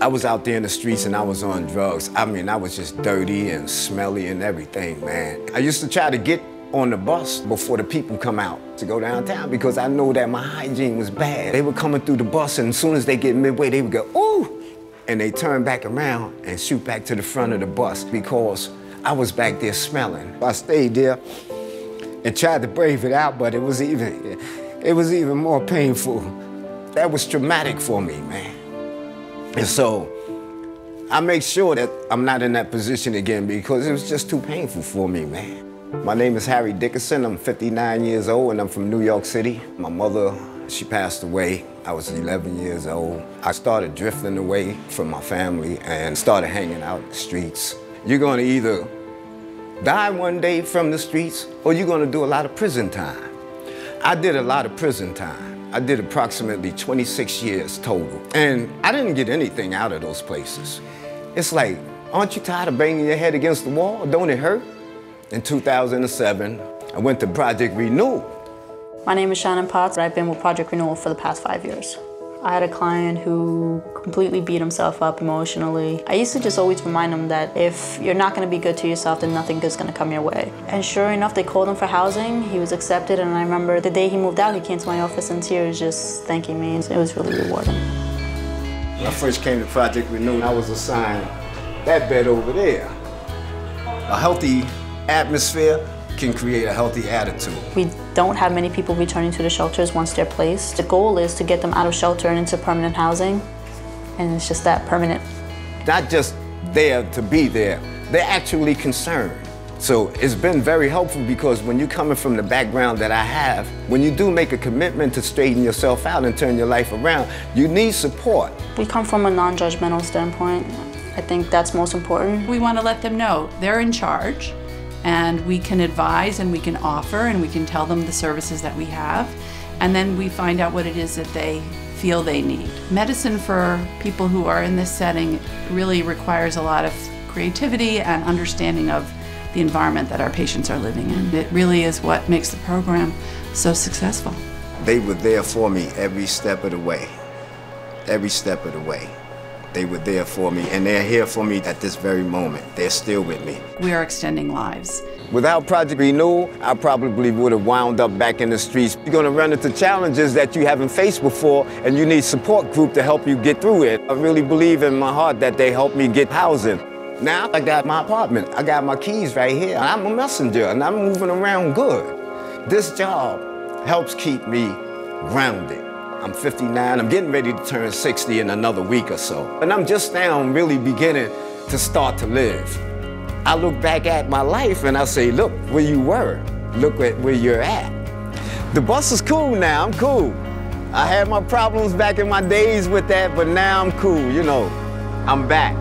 I was out there in the streets and I was on drugs. I mean, I was just dirty and smelly and everything, man. I used to try to get on the bus before the people come out to go downtown because I know that my hygiene was bad. They were coming through the bus and as soon as they get midway, they would go, ooh, and they turn back around and shoot back to the front of the bus because I was back there smelling. I stayed there and tried to brave it out, but it was even more painful. That was traumatic for me, man. And so I make sure that I'm not in that position again because it was just too painful for me, man. My name is Harry Dickerson. I'm 59 years old and I'm from New York City. My mother, she passed away. I was 11 years old. I started drifting away from my family and started hanging out in the streets. You're gonna either die one day from the streets or you're gonna do a lot of prison time. I did a lot of prison time. I did approximately 26 years total. And I didn't get anything out of those places. It's like, aren't you tired of banging your head against the wall? Don't it hurt? In 2007, I went to Project Renewal. My name is Shannon Potts. I've been with Project Renewal for the past 5 years. I had a client who completely beat himself up emotionally. I used to just always remind him that if you're not going to be good to yourself, then nothing good's going to come your way. And sure enough, they called him for housing. He was accepted, and I remember the day he moved out, he came to my office in tears just thanking me. It was really rewarding. When I first came to Project Renewal, I was assigned that bed over there. A healthy atmosphere can create a healthy attitude. We don't have many people returning to the shelters once they're placed. The goal is to get them out of shelter and into permanent housing, and it's just that permanent. Not just there to be there, they're actually concerned. So it's been very helpful because when you're coming from the background that I have, when you do make a commitment to straighten yourself out and turn your life around, you need support. We come from a non-judgmental standpoint. I think that's most important. We want to let them know they're in charge, and we can advise and we can offer and we can tell them the services that we have, and then we find out what it is that they feel they need. Medicine for people who are in this setting really requires a lot of creativity and understanding of the environment that our patients are living in. It really is what makes the program so successful. They were there for me every step of the way. Every step of the way. They were there for me, and they're here for me at this very moment. They're still with me. We are extending lives. Without Project Renewal, I probably would have wound up back in the streets. You're gonna run into challenges that you haven't faced before, and you need support group to help you get through it. I really believe in my heart that they helped me get housing. Now I got my apartment. I got my keys right here. I'm a messenger, and I'm moving around good. This job helps keep me grounded. I'm 59, I'm getting ready to turn 60 in another week or so. And I'm just now really beginning to start to live. I look back at my life and I say, look where you were, look at where you're at. The bus is cool now, I'm cool. I had my problems back in my days with that, but now I'm cool, you know, I'm back.